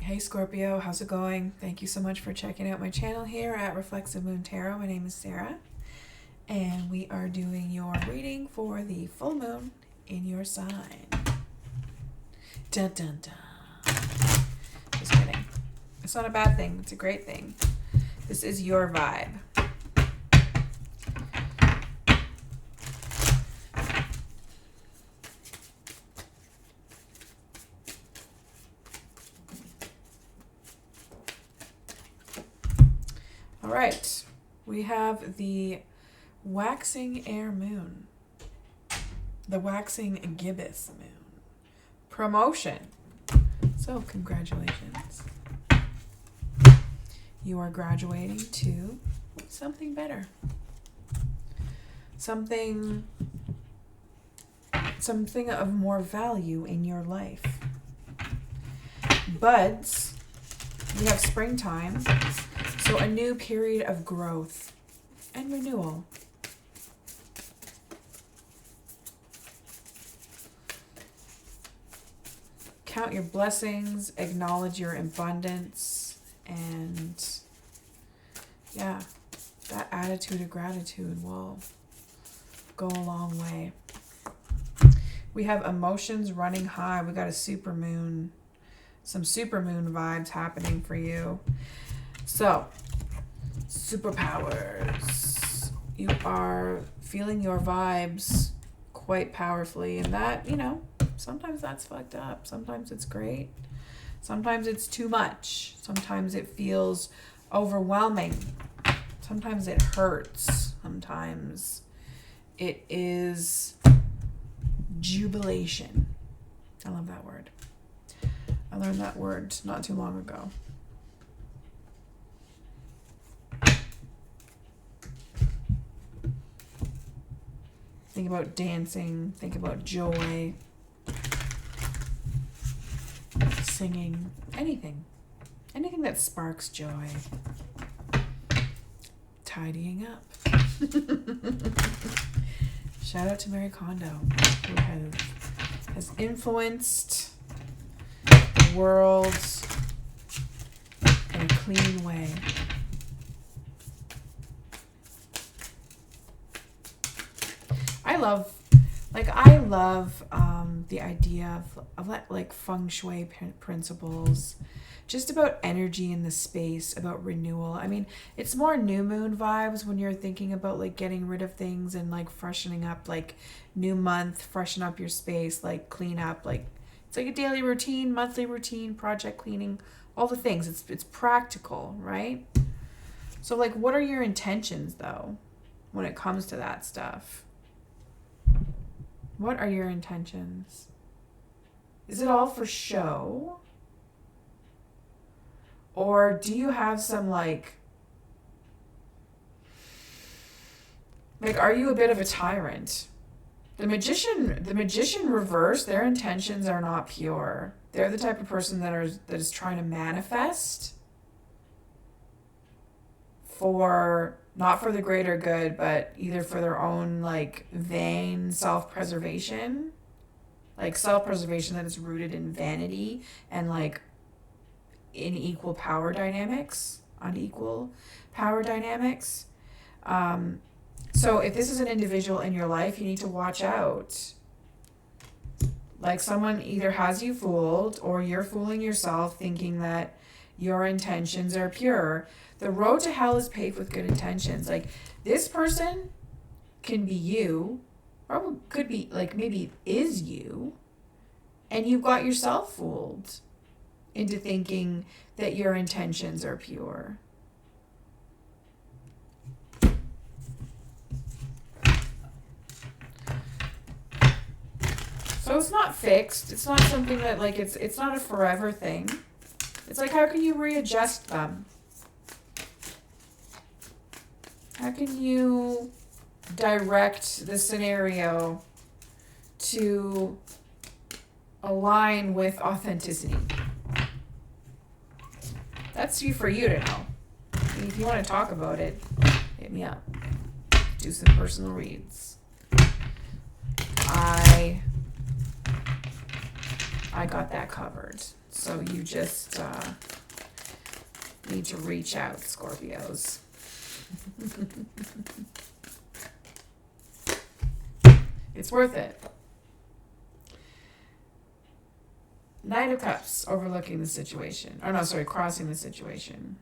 Hey Scorpio, how's it going? Thank you so much for checking out my channel here at Reflexive Moon Tarot. My name is Sarah, and we are doing your reading for the full moon in your sign. Dun dun dun. Just kidding. It's not a bad thing. It's a great thing. This is your vibe. All right, we have the waxing air moon, the waxing gibbous moon, promotion. So congratulations. You are graduating to something better, something of more value in your life. Buds, we have springtime. So a new period of growth and renewal. Count your blessings, acknowledge your abundance, and yeah, that attitude of gratitude will go a long way. We have emotions running high. We got a super moon, some super moon vibes happening for you. So, superpowers. You are feeling your vibes quite powerfully, and that, sometimes that's fucked up. Sometimes it's great. Sometimes it's too much. Sometimes it feels overwhelming. Sometimes it hurts. Sometimes it is jubilation. I love that word. I learned that word not too long ago. Think about dancing, think about joy, singing, anything that sparks joy. Tidying up. Shout out to Mary Kondo, who has influenced the world in a clean way. I love the idea of like feng shui principles, just about energy in the space, about renewal. I mean, it's more new moon vibes when you're thinking about like getting rid of things and like freshening up, like new month, freshen up your space, like clean up, like it's like a daily routine, monthly routine, project cleaning, all the things. It's practical, right? So like, what are your intentions though when it comes to that stuff? What are your intentions? Is it all for show? Or do you have some like are you a bit of a tyrant? The magician reverse, their intentions are not pure. They're the type of person that is trying to manifest not for the greater good, but either for their own like vain self-preservation, like self-preservation that is rooted in vanity and like unequal power dynamics. So if this is an individual in your life, you need to watch out. Like someone either has you fooled or you're fooling yourself thinking that your intentions are pure. The road to hell is paved with good intentions. Like this person can be you, or could be like maybe is you, and you've got yourself fooled into thinking that your intentions are pure. So it's not fixed. It's not something that like it's not a forever thing. It's like, how can you readjust them? How can you direct the scenario to align with authenticity? That's for you to know. And if you want to talk about it, hit me up. Do some personal reads. I I got that covered. So you just need to reach out, Scorpios. It's worth it. Knight of Cups, overlooking the situation. Oh no, sorry, crossing the situation.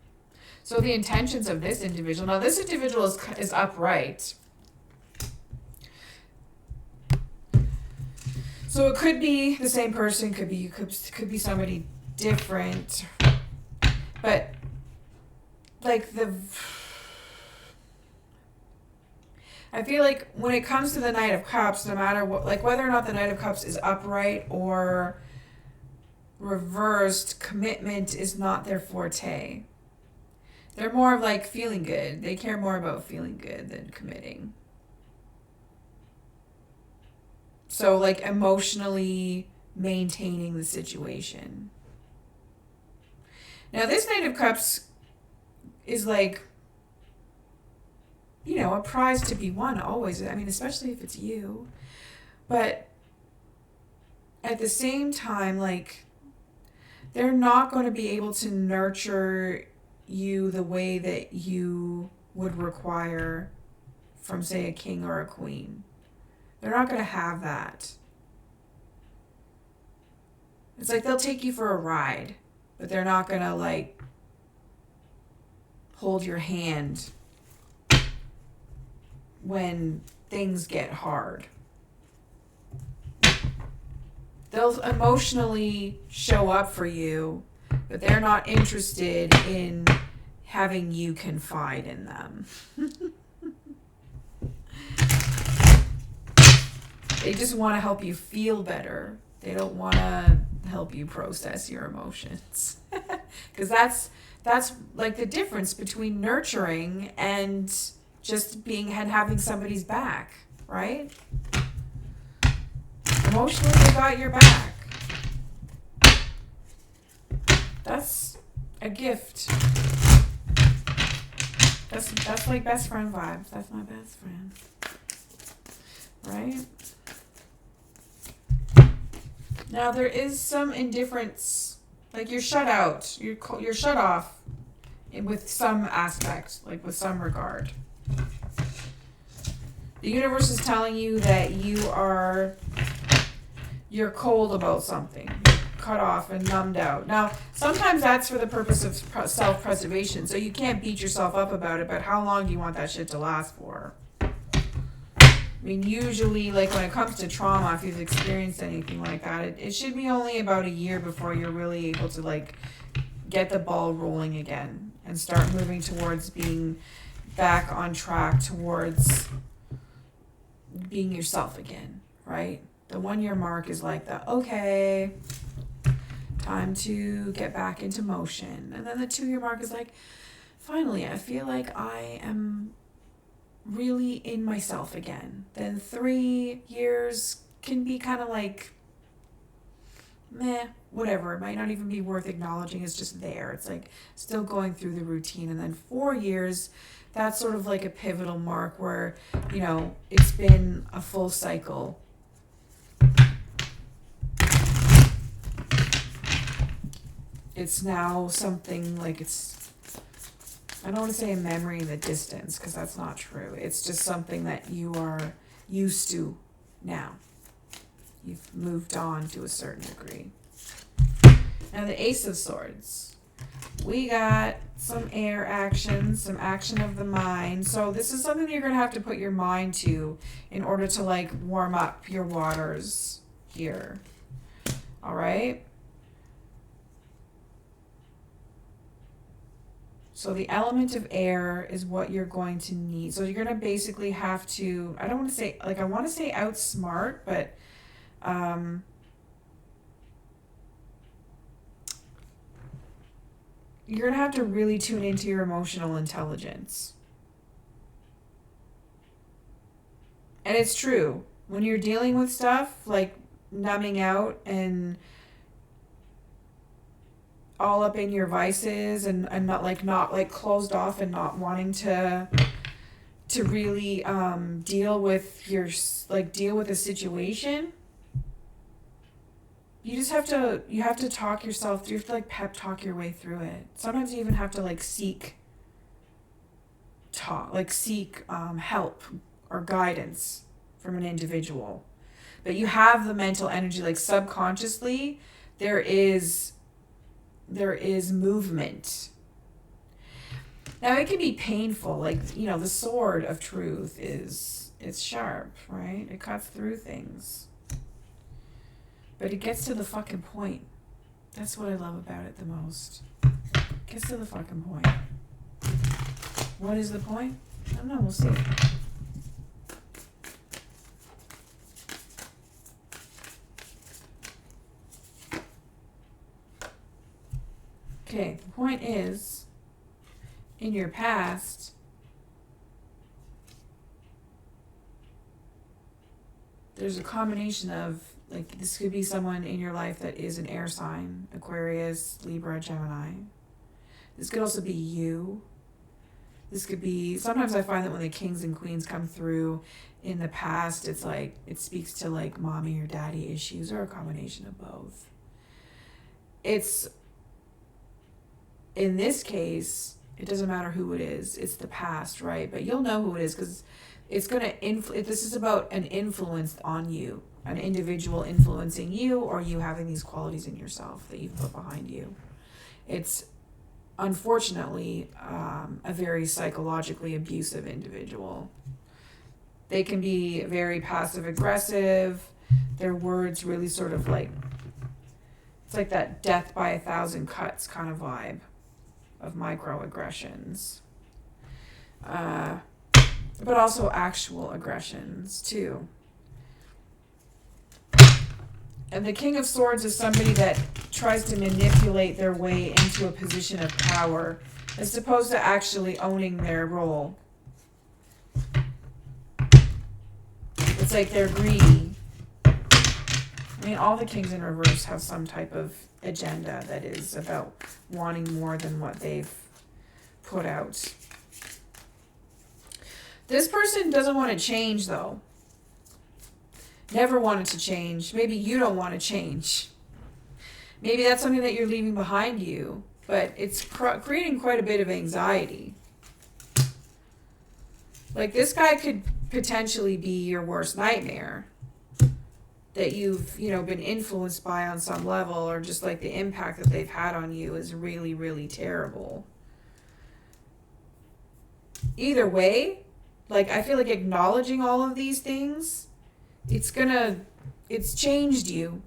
So the intentions of this individual. Now this individual is upright. So it could be the same person, could be somebody different. But like I feel like when it comes to the Knight of Cups, no matter what, like whether or not the Knight of Cups is upright or reversed, commitment is not their forte. They're more of like feeling good. They care more about feeling good than committing. So like emotionally maintaining the situation. Now this Knight of Cups is like, you know, a prize to be won always. I mean, especially if it's you. But at the same time, like, they're not going to be able to nurture you the way that you would require from, say, a king or a queen. They're not going to have that. It's like they'll take you for a ride, but they're not going to, like, hold your hand when things get hard. They'll emotionally show up for you, but they're not interested in having you confide in them. They just want to help you feel better. They don't want to help you process your emotions. Because that's like the difference between nurturing and just being and having somebody's back, right? Emotionally, they got your back. That's a gift. That's like best friend vibes. That's my best friend, right? Now there is some indifference, like you're shut out, you're shut off, with some aspect, like with some regard. The universe is telling you that you're cold about something, cut off and numbed out. Now, sometimes that's for the purpose of self-preservation, so you can't beat yourself up about it, but how long do you want that shit to last for? I mean, usually, like when it comes to trauma, if you've experienced anything like that, it should be only about a year before you're really able to, like, get the ball rolling again and start moving towards being back on track towards being yourself again, right? The 1 year mark is like the, okay, time to get back into motion. And then the 2 year mark is like, finally, I feel like I am really in myself again. Then 3 years can be kind of like, meh, whatever. It might not even be worth acknowledging. It's just there. It's like still going through the routine. And then 4 years, that's sort of like a pivotal mark where, you know, it's been a full cycle. It's now something like I don't want to say a memory in the distance, because that's not true. It's just something that you are used to now. You've moved on to a certain degree. Now the Ace of Swords. We got some air action, some action of the mind. So this is something that you're going to have to put your mind to in order to, like, warm up your waters here. All right? So the element of air is what you're going to need. So you're going to basically have to, I don't want to say, like, I want to say outsmart, but you're going to have to really tune into your emotional intelligence. And it's true. When you're dealing with stuff like numbing out and all up in your vices and not like closed off and not wanting to really deal with the situation, you just have to, you have to talk yourself, you have to like pep talk your way through it. Sometimes you even have to like seek help or guidance from an individual. But you have the mental energy, like subconsciously, there is movement. Now it can be painful, like, you know, the sword of truth it's sharp, right? It cuts through things. But it gets to the fucking point. That's what I love about it the most. It gets to the fucking point. What is the point? I don't know, we'll see. Okay, the point is, in your past, there's a combination of, like, this could be someone in your life that is an air sign, Aquarius, Libra, Gemini. This could also be you. This could be, sometimes I find that when the kings and queens come through in the past, it's like, it speaks to like mommy or daddy issues, or a combination of both. It's, in this case, it doesn't matter who it is, it's the past, right? But you'll know who it is, because it's going to, this is about an influence on you, an individual influencing you, or you having these qualities in yourself that you've put behind you. It's unfortunately a very psychologically abusive individual. They can be very passive aggressive. Their words really sort of like, it's like that death by 1,000 cuts kind of vibe of microaggressions. But also actual aggressions too. And the King of Swords is somebody that tries to manipulate their way into a position of power as opposed to actually owning their role. It's like they're greedy. I mean, all the kings in reverse have some type of agenda that is about wanting more than what they've put out. This person doesn't want to change, though. Never wanted to change. Maybe you don't want to change. Maybe that's something that you're leaving behind you, but it's creating quite a bit of anxiety. Like, this guy could potentially be your worst nightmare that you've, you know, been influenced by on some level, or just like the impact that they've had on you is really, really terrible. Either way, like, I feel like acknowledging all of these things, it's changed you.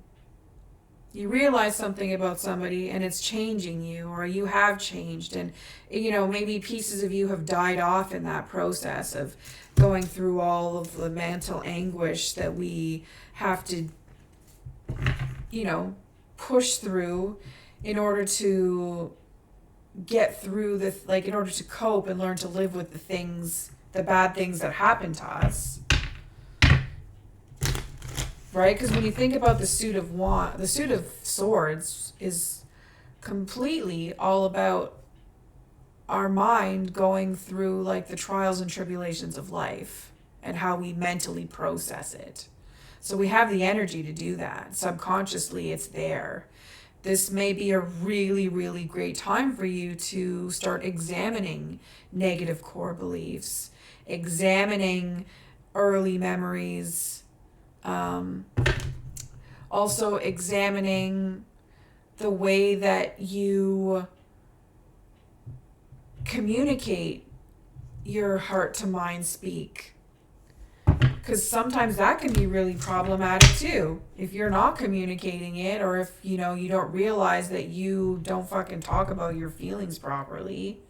You realize something about somebody and it's changing you, or you have changed, and, you know, maybe pieces of you have died off in that process of going through all of the mental anguish that we have to, you know, push through in order to get through the, like, in order to cope and learn to live with the things, the bad things that happen to us. Right? Because when you think about the suit of swords is completely all about our mind going through like the trials and tribulations of life and how we mentally process it. So we have the energy to do that. Subconsciously, it's there. This may be a really, really great time for you to start examining negative core beliefs, examining early memories, also examining the way that you communicate your heart to mind speak. Because sometimes that can be really problematic too. If you're not communicating it, or if, you know, you don't realize that you don't fucking talk about your feelings properly,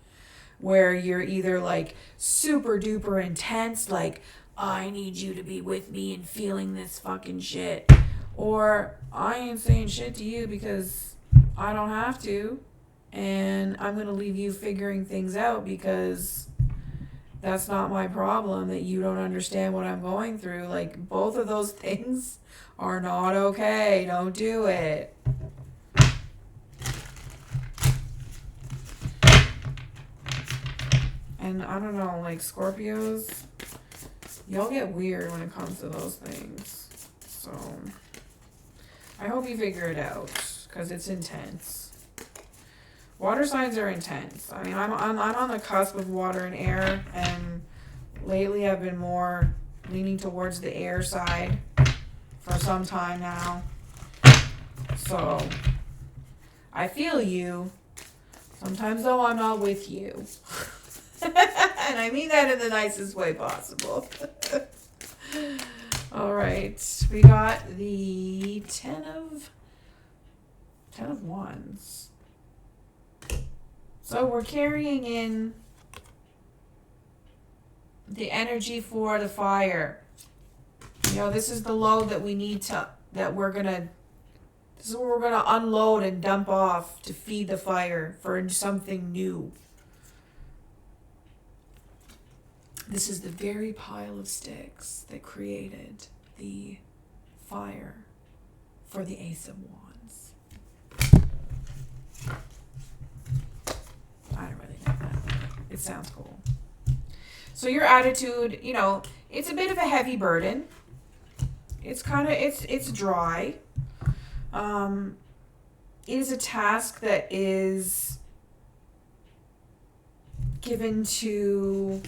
where you're either like super duper intense, like, I need you to be with me and feeling this fucking shit. Or, I ain't saying shit to you because I don't have to. And I'm going to leave you figuring things out because that's not my problem that you don't understand what I'm going through. Like, both of those things are not okay. Don't do it. And I don't know, like, Scorpios, y'all get weird when it comes to those things. So, I hope you figure it out, because it's intense. Water signs are intense. I mean, I'm on the cusp of water and air, and lately I've been more leaning towards the air side for some time now. So, I feel you. Sometimes, though, I'm not with you. And I mean that in the nicest way possible. All right. We got the Ten of Wands. So we're carrying in the energy for the fire. You know, this is the load that we need to, this is what we're gonna unload and dump off to feed the fire for something new. This is the very pile of sticks that created the fire for the Ace of Wands. I don't really know that. It sounds cool. So your attitude, you know, it's a bit of a heavy burden. It's dry. It is a task that is given to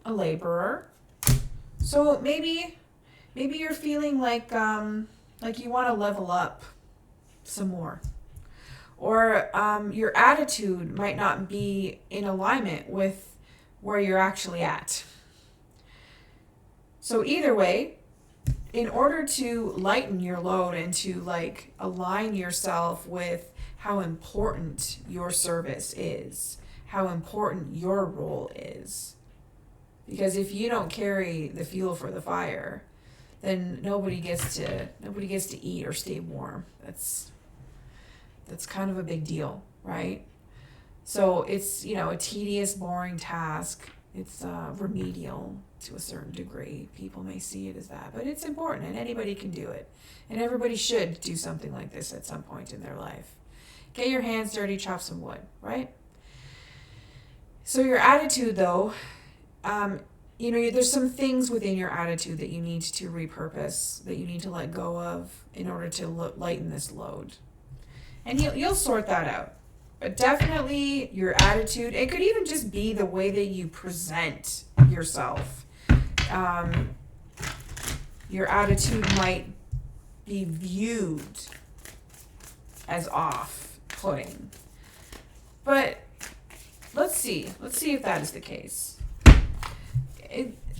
a laborer. So maybe you're feeling like you want to level up some more. Or your attitude might not be in alignment with where you're actually at. So either way, in order to lighten your load and to like align yourself with how important your service is, how important your role is. Because if you don't carry the fuel for the fire, then nobody gets to eat or stay warm. That's kind of a big deal, right? So it's, you know, a tedious, boring task. It's remedial to a certain degree. People may see it as that, but it's important and anybody can do it. And everybody should do something like this at some point in their life. Get your hands dirty, chop some wood, right? So your attitude though, you know, there's some things within your attitude that you need to repurpose, that you need to let go of in order to lighten this load. And you'll sort that out. But definitely your attitude, it could even just be the way that you present yourself. Your attitude might be viewed as off-putting. But let's see if that is the case.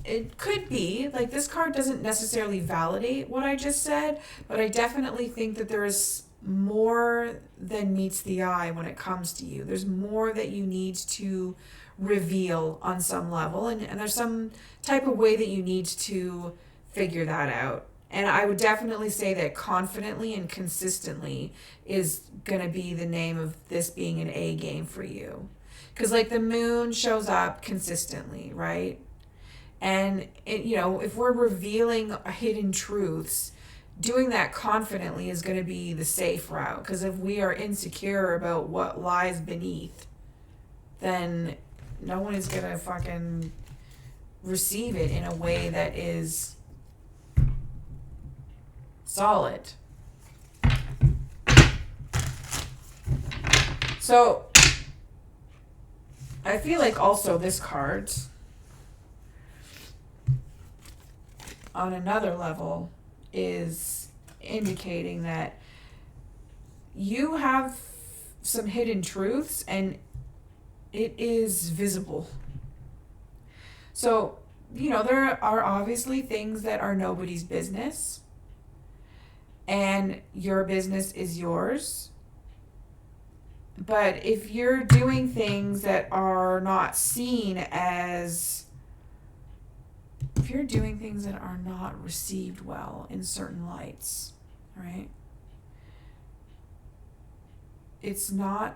It could be, like this card doesn't necessarily validate what I just said, but I definitely think that there is more than meets the eye when it comes to you. There's more that you need to reveal on some level, and there's some type of way that you need to figure that out. And I would definitely say that confidently and consistently is going to be the name of this being an A game for you. Because like the moon shows up consistently, right? And it, you know, if we're revealing hidden truths, doing that confidently is going to be the safe route. Because if we are insecure about what lies beneath, then no one is going to fucking receive it in a way that is solid. So I feel like also this card, on another level, is indicating that you have some hidden truths and it is visible. So, you know, there are obviously things that are nobody's business, and your business is yours. But if you're doing things that are not seen as, if you're doing things that are not received well in certain lights, right? It's not,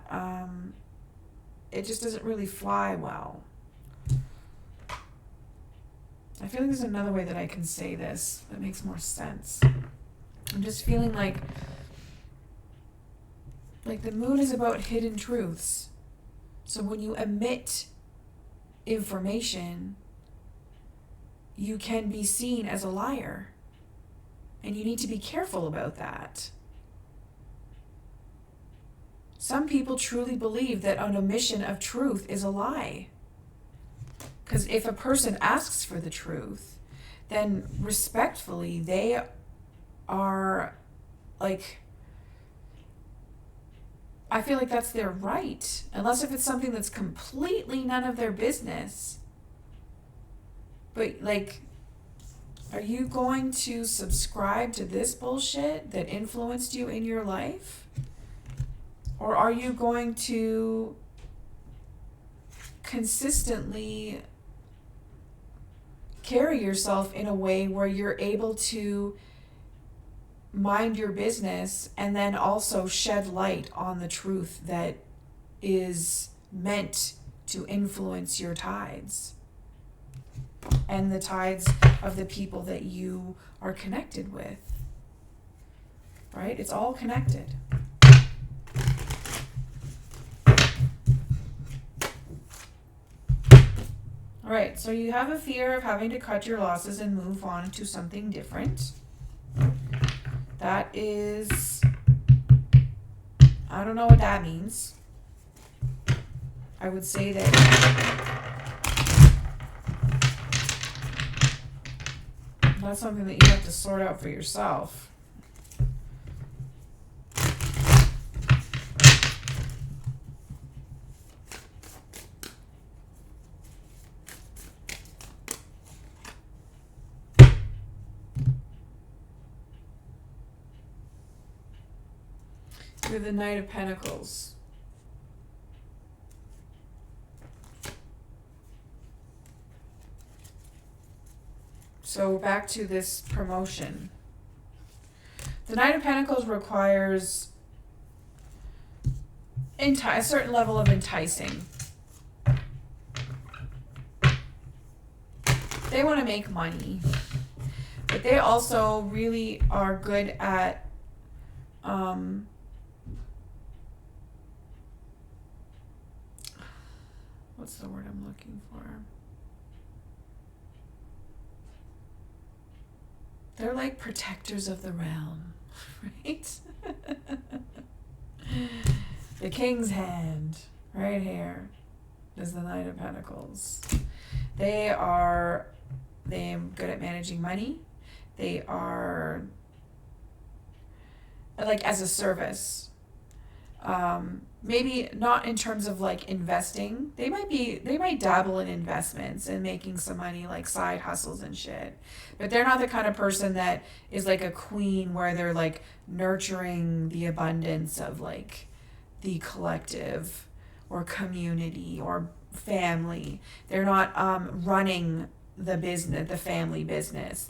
it just doesn't really fly well. I feel like there's another way that I can say this that makes more sense. I'm just feeling like the moon is about hidden truths. So when you emit information, you can be seen as a liar. And you need to be careful about that. Some people truly believe that an omission of truth is a lie. Because if a person asks for the truth, then respectfully, they are like, I feel like that's their right. Unless if it's something that's completely none of their business. But like, are you going to subscribe to this bullshit that influenced you in your life? Or are you going to consistently carry yourself in a way where you're able to mind your business and then also shed light on the truth that is meant to influence your tides and the tides of the people that you are connected with, right? It's all connected. All right, so you have a fear of having to cut your losses and move on to something different. That is, I don't know what that means. I would say that that's something that you have to sort out for yourself. The Knight of Pentacles. So back to this promotion. The Knight of Pentacles requires a certain level of enticing. They want to make money, but they also really are good at what's the word I'm looking for? They're like protectors of the realm, right? The King's hand, right here, is the Knight of Pentacles. They're good at managing money. They are like as a service. Maybe not in terms of like investing. They might dabble in investments and making some money, like side hustles and shit. But they're not the kind of person that is like a queen where they're like nurturing the abundance of like the collective or community or family. They're not running the business, the family business.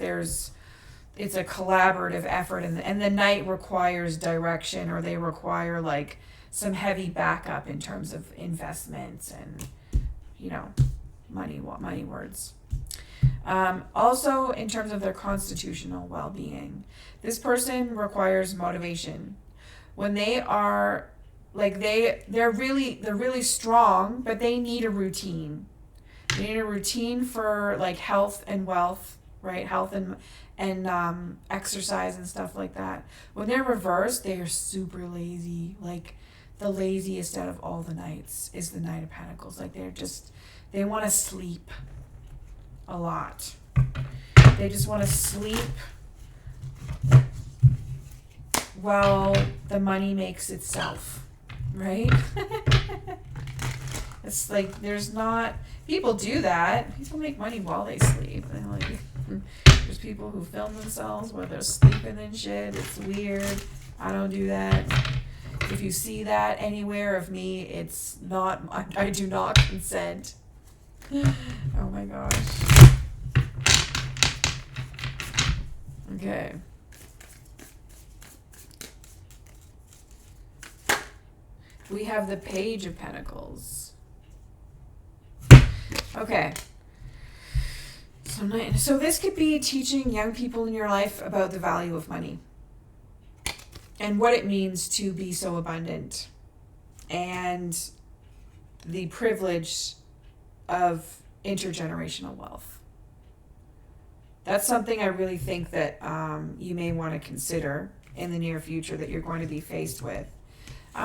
It's a collaborative effort, and the knight requires direction, or they require like some heavy backup in terms of investments and, you know, money words. Also, in terms of their constitutional well-being, this person requires motivation. When they are like they're really strong, but they need a routine. They need a routine for like health and wealth, right? Health and exercise and stuff like that. When they're reversed, they are super lazy. Like the laziest out of all the knights is the Knight of Pentacles. Like they want to sleep a lot. They just want to sleep while the money makes itself, right? It's like people do that. People make money while they sleep. And like, there's people who film themselves while they're sleeping and shit. It's weird. I don't do that. If you see that anywhere of me, it's not, I do not consent. Oh my gosh. Okay. We have the Page of Pentacles. Okay. So this could be teaching young people in your life about the value of money and what it means to be so abundant and the privilege of intergenerational wealth. That's something I really think that you may want to consider in the near future that you're going to be faced with.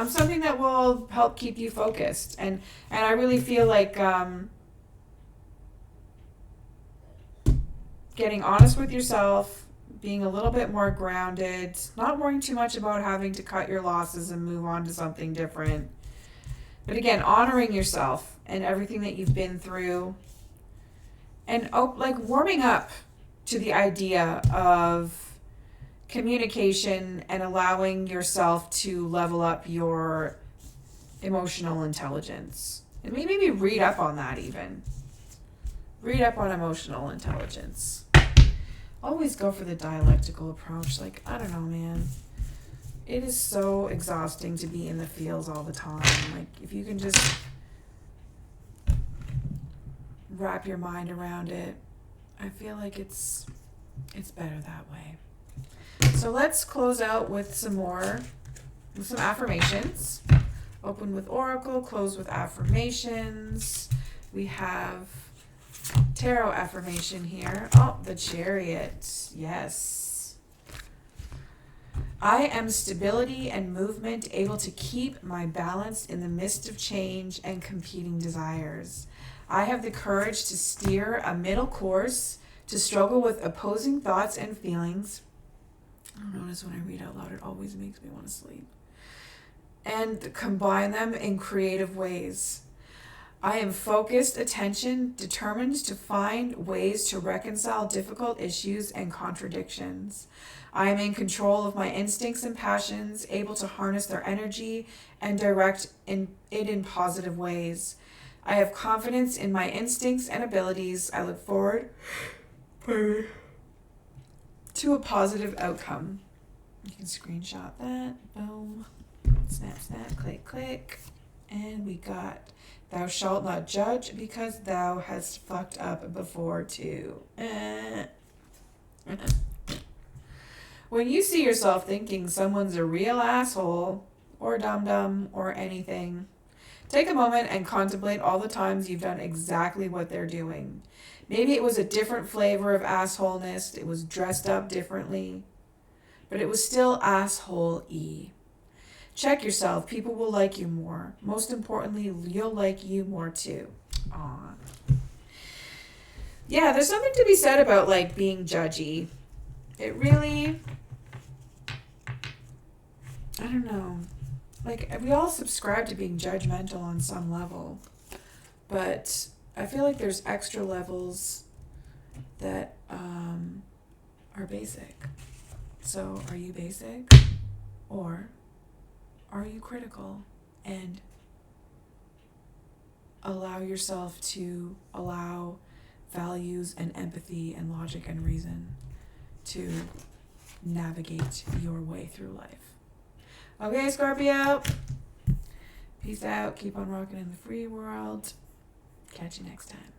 Something that will help keep you focused. And I really feel like getting honest with yourself, being a little bit more grounded, not worrying too much about having to cut your losses and move on to something different. But again, honoring yourself and everything that you've been through, and like warming up to the idea of communication and allowing yourself to level up your emotional intelligence. And maybe read up on that even. Read up on emotional intelligence. Always go for the dialectical approach. Like, I don't know, man. It is so exhausting to be in the fields all the time. Like, if you can just wrap your mind around it, I feel like it's better that way. So let's close out with some affirmations. Open with Oracle, close with affirmations. We have tarot affirmation here. Oh, the Chariot. Yes. I am stability and movement, able to keep my balance in the midst of change and competing desires. I have the courage to steer a middle course, to struggle with opposing thoughts and feelings. I notice when I read out loud, it always makes me want to sleep. And combine them in creative ways. I am focused attention, determined to find ways to reconcile difficult issues and contradictions. I am in control of my instincts and passions, able to harness their energy and direct it in positive ways. I have confidence in my instincts and abilities. I look forward to a positive outcome. You can screenshot that. Boom. Snap, snap, click, click. And we got, thou shalt not judge because thou hast fucked up before too. When you see yourself thinking someone's a real asshole or dum-dum or anything, take a moment and contemplate all the times you've done exactly what they're doing. Maybe it was a different flavor of assholeness. It was dressed up differently, but it was still asshole-y. Check yourself. People will like you more. Most importantly, you'll like you more too. Aw. Yeah, there's something to be said about like being judgy. It really, I don't know. Like, we all subscribe to being judgmental on some level, but I feel like there's extra levels that are basic. So, are you basic? Or are you critical? And allow yourself to allow values and empathy and logic and reason to navigate your way through life. Okay, Scorpio. Peace out. Keep on rocking in the free world. Catch you next time.